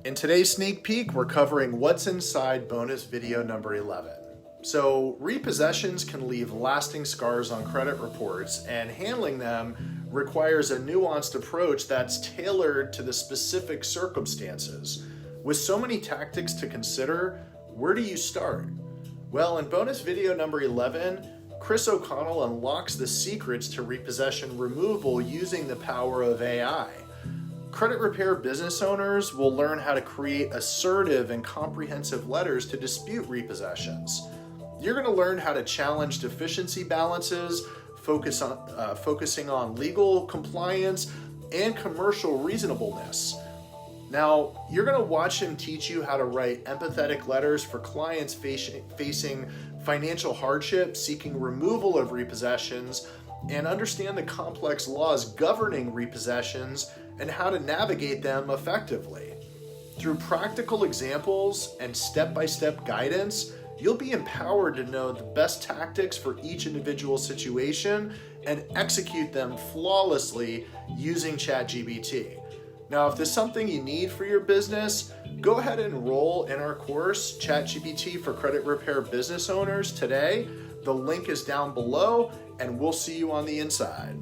In today's sneak peek, we're covering what's inside bonus video number 11. So, repossessions can leave lasting scars on credit reports, and handling them requires a nuanced approach that's tailored to the specific circumstances. With so many tactics to consider, where do you start? Well, in bonus video number 11, Chris O'Connell unlocks the secrets to repossession removal using the power of AI. Credit repair business owners will learn how to create assertive and comprehensive letters to dispute repossessions. You're going to learn how to challenge deficiency balances, focusing on legal compliance and commercial reasonableness. Now, you're going to watch him teach you how to write empathetic letters for clients facing financial hardship, seeking removal of repossessions, and understand the complex laws governing repossessions and how to navigate them effectively. Through practical examples and step-by-step guidance, you'll be empowered to know the best tactics for each individual situation and execute them flawlessly using ChatGPT. Now, if there's something you need for your business, go ahead and enroll in our course, ChatGPT for Credit Repair Business Owners, today. The link is down below, and we'll see you on the inside.